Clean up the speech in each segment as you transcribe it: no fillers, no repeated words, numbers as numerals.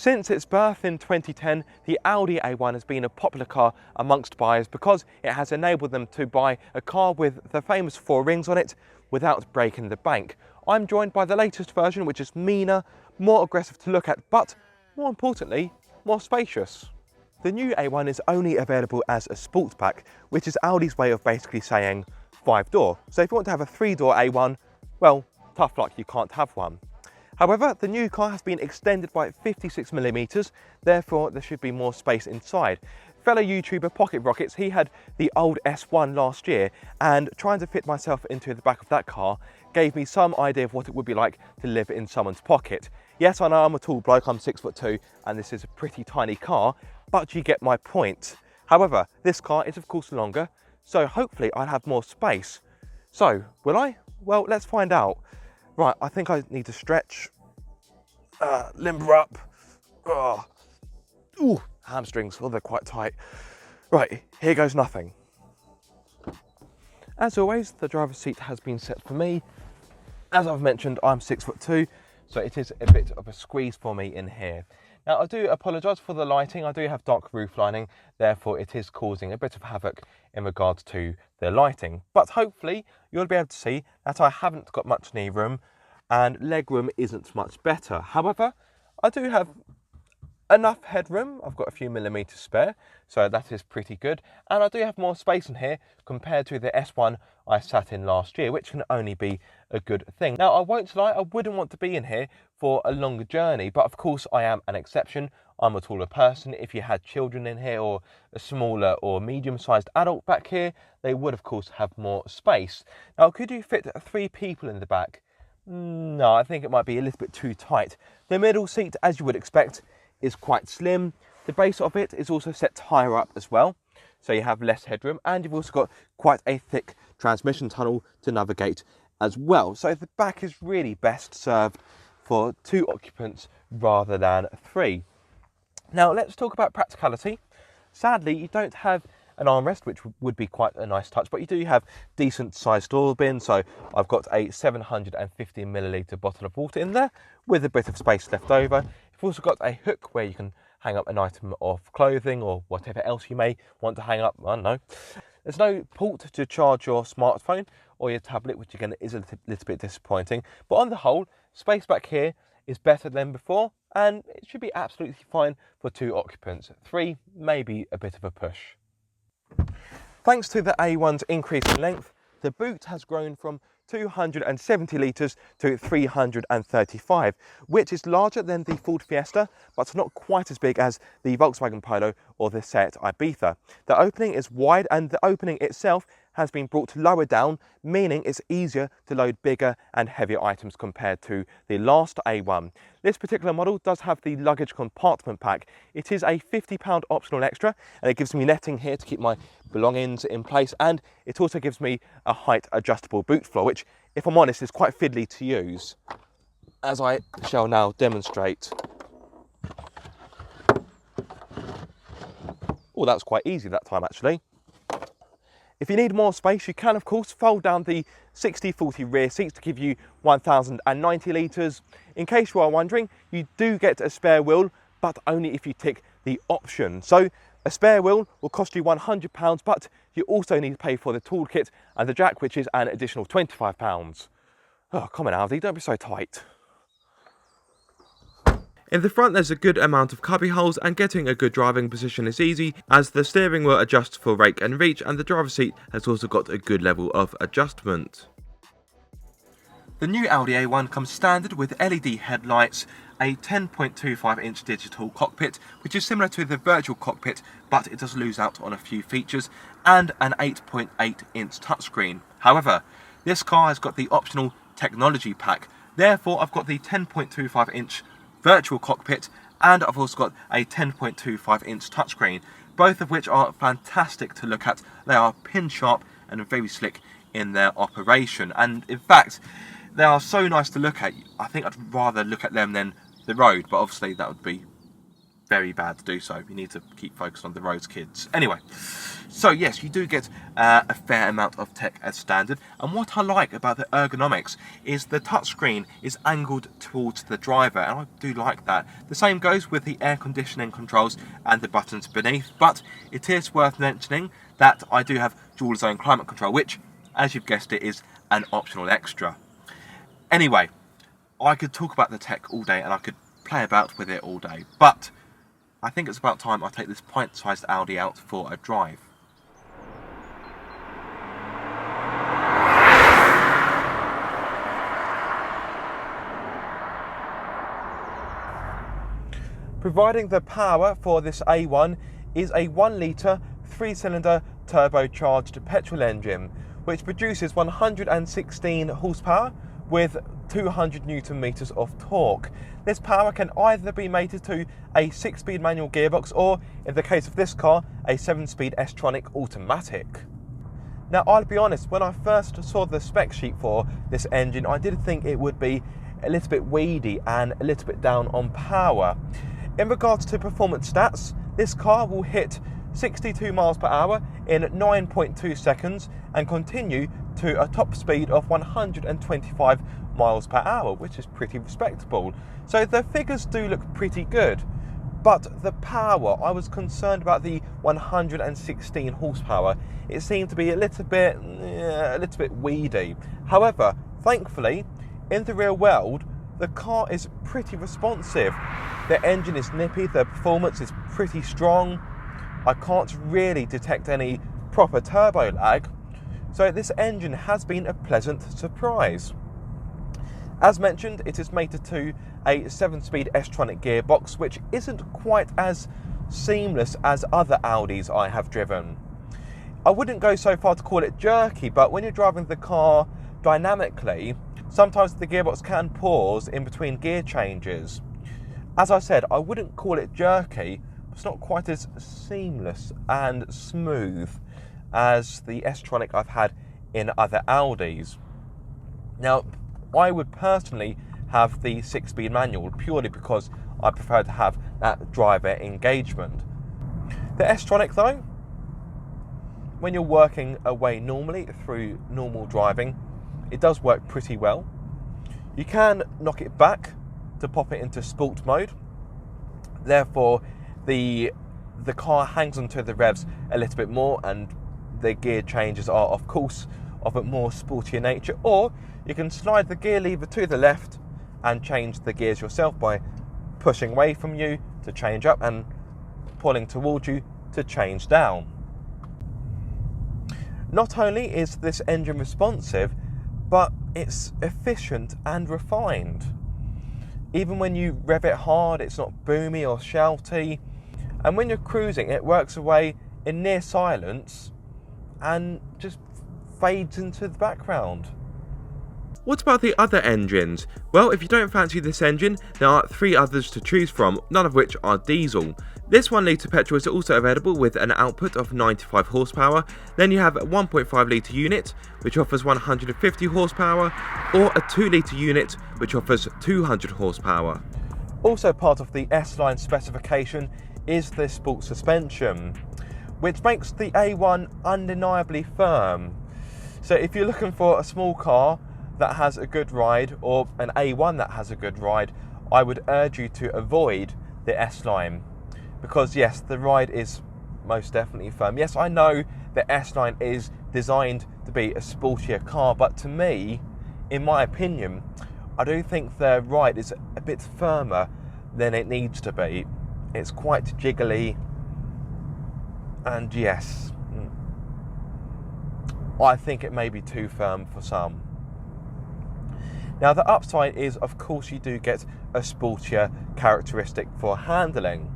Since its birth in 2010, the Audi A1 has been a popular car amongst buyers because it has enabled them to buy a car with the famous 4 rings on it without breaking the bank. I'm joined by the latest version, which is meaner, more aggressive to look at, but more importantly, more spacious. The new A1 is only available as a Sportback, which is Audi's way of basically saying 5-door. So if you want to have a 3-door A1, well, tough luck, you can't have one. However, the new car has been extended by 56mm, therefore there should be more space inside. Fellow YouTuber Pocket Rockets, he had the old S1 last year, and trying to fit myself into the back of that car gave me some idea of what it would be like to live in someone's pocket. Yes, I know I'm a tall bloke, I'm 6'2", and this is a pretty tiny car, but you get my point. However, this car is of course longer, so hopefully I'll have more space. So, will I? Well, let's find out. Right, I think I need to stretch, limber up. Ooh, hamstrings, oh, they're quite tight. Right, here goes nothing. As always, the driver's seat has been set for me. As I've mentioned, I'm 6'2", so it is a bit of a squeeze for me in here. Now, I do apologise for the lighting. I do have dark roof lining, therefore it is causing a bit of havoc in regards to the lighting. But hopefully you'll be able to see that I haven't got much knee room and leg room isn't much better. However, I do have enough headroom. I've got a few millimetres spare, so that is pretty good. And I do have more space in here compared to the S1 I sat in last year, which can only be a good thing. Now, I won't lie, I wouldn't want to be in here for a longer journey, but of course I am an exception. I'm a taller person. If you had children in here or a smaller or medium-sized adult back here, they would of course have more space. Now, could you fit 3 people in the back? No, I think it might be a little bit too tight. The middle seat, as you would expect, is quite slim. The base of it is also set higher up as well, so you have less headroom, and you've also got quite a thick transmission tunnel to navigate as well. So the back is really best served for 2 occupants rather than 3. Now let's talk about practicality. Sadly, you don't have an armrest, which would be quite a nice touch, but you do have decent sized door bin. So I've got a 750ml bottle of water in there with a bit of space left over. You've also got a hook where you can hang up an item of clothing or whatever else you may want to hang up. I don't know. There's no port to charge your smartphone or your tablet, which again is a little bit disappointing. But on the whole, space back here is better than before, and it should be absolutely fine for 2 occupants. 3, maybe a bit of a push. Thanks to the A1's increase in length, the boot has grown from 270 litres to 335, which is larger than the Ford Fiesta, but not quite as big as the Volkswagen Polo or the Seat Ibiza. The opening is wide, and the opening itself has been brought lower down, meaning it's easier to load bigger and heavier items compared to the last A1. This particular model does have the luggage compartment pack. It is a £50 optional extra, and it gives me netting here to keep my belongings in place, and it also gives me a height adjustable boot floor, which, if I'm honest, is quite fiddly to use, as I shall now demonstrate. Oh, that was quite easy that time actually. If you need more space, you can of course fold down the 60/40 rear seats to give you 1090 litres. In case you are wondering, you do get a spare wheel, but only if you tick the option. So a spare wheel will cost you £100, but you also need to pay for the toolkit and the jack, which is an additional £25. Oh, come on Audi, don't be so tight. In the front, there's a good amount of cubby holes, and getting a good driving position is easy as the steering wheel adjusts for rake and reach, and the driver's seat has also got a good level of adjustment. The new Audi A1 comes standard with LED headlights, a 10.25-inch digital cockpit, which is similar to the virtual cockpit, but it does lose out on a few features, and an 8.8-inch touchscreen. However, this car has got the optional technology pack, therefore I've got the 10.25-inch virtual cockpit, and I've also got a 10.25-inch touchscreen, both of which are fantastic to look at. They are pin sharp and very slick in their operation, and in fact they are so nice to look at. I think I'd rather look at them than the road, but obviously that would be very bad to do so. You need to keep focused on the roads, kids. Anyway, so yes, you do get a fair amount of tech as standard. And what I like about the ergonomics is the touchscreen is angled towards the driver, and I do like that. The same goes with the air conditioning controls and the buttons beneath, but it is worth mentioning that I do have dual zone climate control, which, as you've guessed it, is an optional extra. Anyway, I could talk about the tech all day and I could play about with it all day, but I think it's about time I take this pint-sized Audi out for a drive. Providing the power for this A1 is a 1 litre 3-cylinder turbocharged petrol engine, which produces 116 horsepower with 200 Newton meters of torque. This power can either be mated to a 6-speed manual gearbox or, in the case of this car, a 7-speed S Tronic automatic. Now, I'll be honest, when I first saw the spec sheet for this engine, I did think it would be a little bit weedy and a little bit down on power. In regards to performance stats, this car will hit 62 miles per hour in 9.2 seconds and continue to a top speed of 125 miles per hour, which is pretty respectable. So the figures do look pretty good, but the power, I was concerned about the 116 horsepower. It seemed to be a little bit weedy. However, thankfully, in the real world, the car is pretty responsive. The engine is nippy, the performance is pretty strong. I can't really detect any proper turbo lag, so this engine has been a pleasant surprise. As mentioned, it is mated to a 7-speed S Tronic gearbox, which isn't quite as seamless as other Audis I have driven. I wouldn't go so far to call it jerky, but when you're driving the car dynamically, sometimes the gearbox can pause in between gear changes. As I said, I wouldn't call it jerky. It's not quite as seamless and smooth as the S Tronic I've had in other Audis. Now, I would personally have the 6-speed manual purely because I prefer to have that driver engagement. The S Tronic though, when you're working away normally through normal driving, it does work pretty well. You can knock it back to pop it into sport mode. Therefore, the car hangs onto the revs a little bit more, and the gear changes are, of course, of a more sportier nature. Or you can slide the gear lever to the left and change the gears yourself by pushing away from you to change up and pulling towards you to change down. Not only is this engine responsive, but it's efficient and refined. Even when you rev it hard, it's not boomy or shouty. And when you're cruising, it works away in near silence and just fades into the background. What about the other engines? Well, if you don't fancy this engine, there are 3 others to choose from, none of which are diesel. This 1 litre petrol is also available with an output of 95 horsepower. Then you have a 1.5 litre unit, which offers 150 horsepower, or a 2 litre unit, which offers 200 horsepower. Also part of the S-Line specification is the sport suspension, which makes the A1 undeniably firm. So if you're looking for a small car that has a good ride, or an A1 that has a good ride, I would urge you to avoid the S-Line. Because yes, the ride is most definitely firm. Yes, I know the S-Line is designed to be a sportier car, but to me, in my opinion, I do think the ride is a bit firmer than it needs to be. It's quite jiggly, and yes, I think it may be too firm for some. Now, the upside is, of course, you do get a sportier characteristic for handling.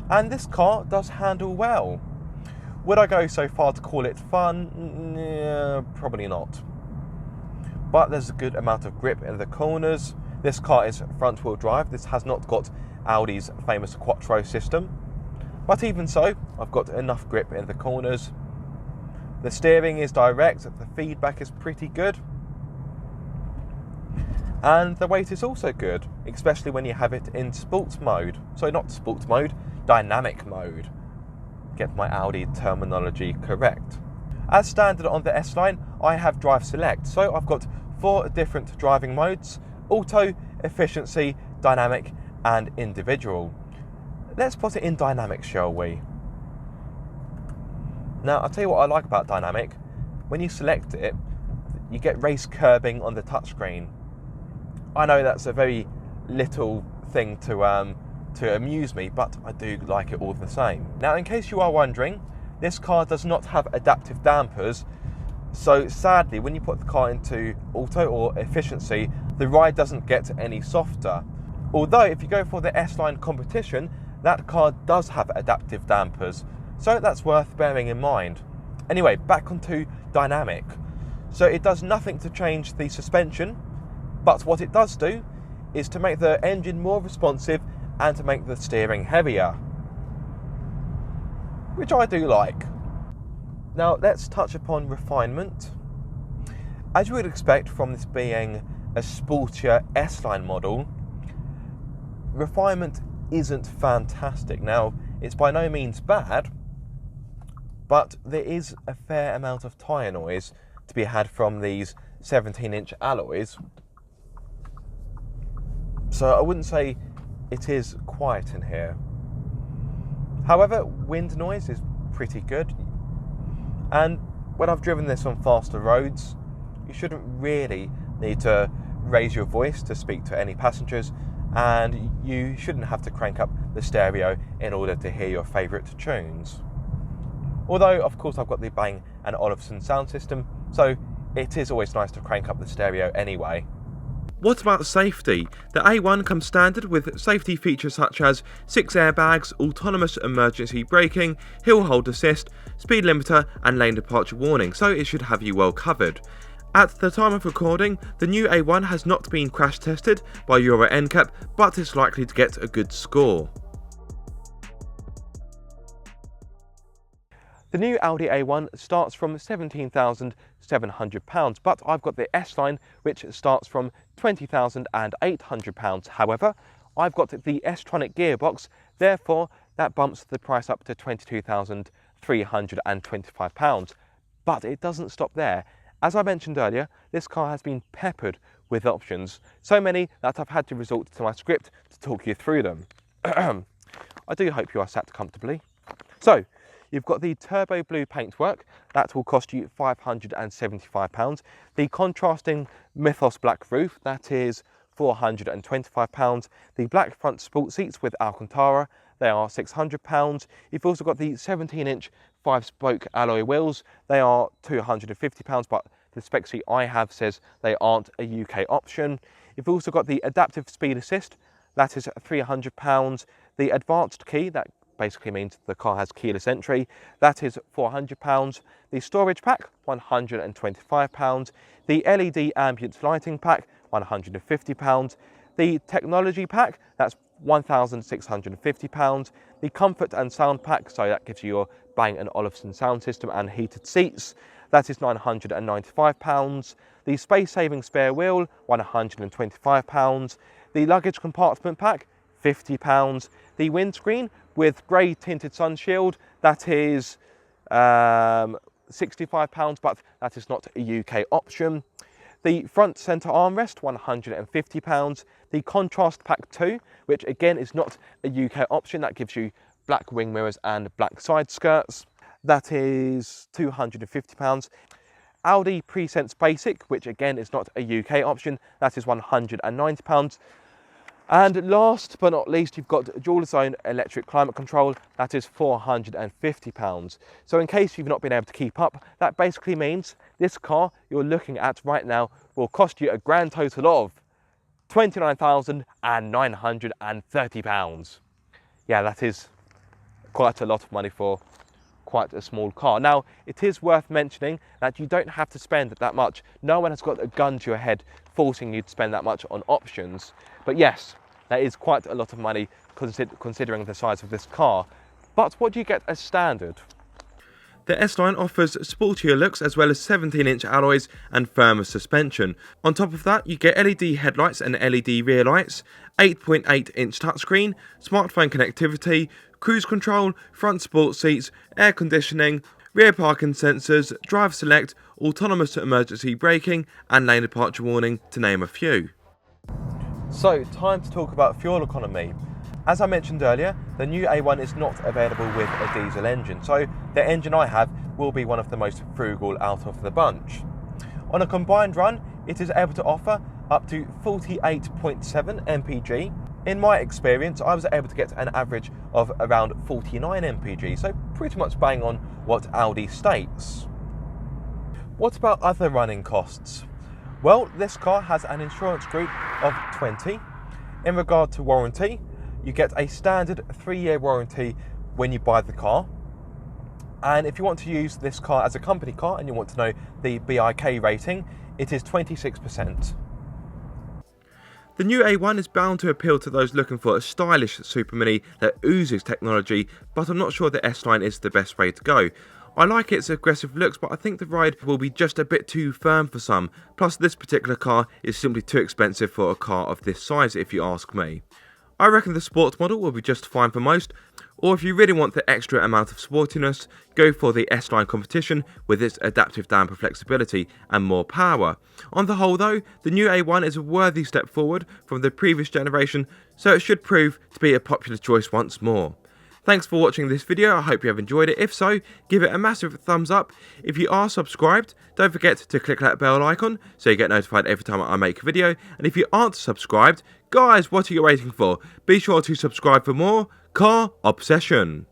And this car does handle well. Would I go so far to call it fun? Probably not. But there's a good amount of grip in the corners. This car is front-wheel drive. This has not got Audi's famous Quattro system. But even so, I've got enough grip in the corners. The steering is direct. The feedback is pretty good. And the weight is also good, especially when you have it in sports mode. Sorry, not sports mode, dynamic mode. Get my Audi terminology correct. As standard on the S-Line, I have Drive Select. So I've got 4 different driving modes: auto, efficiency, dynamic and individual. Let's put it in dynamic, shall we? Now, I'll tell you what I like about dynamic. When you select it, you get race curbing on the touchscreen. I know that's a very little thing to amuse me, but I do like it all the same. Now, in case you are wondering, this car does not have adaptive dampers, so sadly when you put the car into auto or efficiency, the ride doesn't get any softer. Although if you go for the S-Line competition, that car does have adaptive dampers, so that's worth bearing in mind. Anyway, back onto dynamic. So it does nothing to change the suspension, but what it does do is to make the engine more responsive and to make the steering heavier, which I do like. Now let's touch upon refinement. As you would expect from this being a sportier S-Line model, refinement isn't fantastic. Now, it's by no means bad, but there is a fair amount of tyre noise to be had from these 17-inch alloys. So I wouldn't say it is quiet in here. However, wind noise is pretty good. And when I've driven this on faster roads, you shouldn't really need to raise your voice to speak to any passengers, and you shouldn't have to crank up the stereo in order to hear your favourite tunes. Although, of course, I've got the Bang & Olufsen sound system, so it is always nice to crank up the stereo anyway. What about safety? The A1 comes standard with safety features such as 6 airbags, autonomous emergency braking, hill hold assist, speed limiter and lane departure warning, so it should have you well covered. At the time of recording, the new A1 has not been crash tested by Euro NCAP, but is likely to get a good score. The new Audi A1 starts from £17,700, but I've got the S-Line which starts from £20,800. However, I've got the S Tronic gearbox, therefore that bumps the price up to £22,325. But it doesn't stop there. As I mentioned earlier, this car has been peppered with options, so many that I've had to resort to my script to talk you through them. I do hope you are sat comfortably. So, you've got the turbo blue paintwork, that will cost you £575. The contrasting Mythos black roof, that is £425. The black front sport seats with Alcantara, they are £600. You've also got the 17-inch 5-spoke alloy wheels, they are £250, but the spec sheet I have says they aren't a UK option. You've also got the adaptive speed assist, that is £300. The advanced key, that basically means the car has keyless entry, that is £400. The storage pack, £125. The LED ambient lighting pack, £150. The technology pack, that's £1,650. The comfort and sound pack, so that gives you your Bang & Olufsen sound system and heated seats, that is £995. The space-saving spare wheel, £125. The luggage compartment pack, £50. The windscreen with grey tinted sunshield, that is £65, but that is not a UK option. The front centre armrest, £150. The contrast pack 2, which again is not a UK option, that gives you black wing mirrors and black side skirts, that is £250. Audi Presense Basic, which again is not a UK option, that is £190. And last but not least, you've got dual zone electric climate control, that is £450. So in case you've not been able to keep up, that basically means this car you're looking at right now will cost you a grand total of £29,930. Yeah, that is quite a lot of money for quite a small car. Now, it is worth mentioning that you don't have to spend that much. No one has got a gun to your head forcing you to spend that much on options. But yes, that is quite a lot of money considering the size of this car. But what do you get as standard? The S-Line offers sportier looks as well as 17-inch alloys and firmer suspension. On top of that, you get LED headlights and LED rear lights, 8.8-inch touchscreen, smartphone connectivity, cruise control, front sport seats, air conditioning, rear parking sensors, drive select, autonomous emergency braking and lane departure warning, to name a few. So, time to talk about fuel economy. As I mentioned earlier, the new A1 is not available with a diesel engine, so the engine I have will be one of the most frugal out of the bunch. On a combined run, it is able to offer up to 48.7 mpg. In my experience, I was able to get an average of around 49 mpg, so pretty much bang on what Audi states. What about other running costs? Well, this car has an insurance group of 20. In regard to warranty, you get a standard 3-year warranty when you buy the car. And if you want to use this car as a company car and you want to know the BIK rating, it is 26%. The new A1 is bound to appeal to those looking for a stylish supermini that oozes technology, but I'm not sure the S-Line is the best way to go. I like its aggressive looks, but I think the ride will be just a bit too firm for some. Plus, this particular car is simply too expensive for a car of this size, if you ask me. I reckon the sports model will be just fine for most, or if you really want the extra amount of sportiness, go for the S-Line competition with its adaptive damper flexibility and more power. On the whole though, the new A1 is a worthy step forward from the previous generation, so it should prove to be a popular choice once more. Thanks for watching this video, I hope you have enjoyed it. If so, give it a massive thumbs up. If you are subscribed, don't forget to click that bell icon so you get notified every time I make a video. And if you aren't subscribed, guys, what are you waiting for? Be sure to subscribe for more car obsession.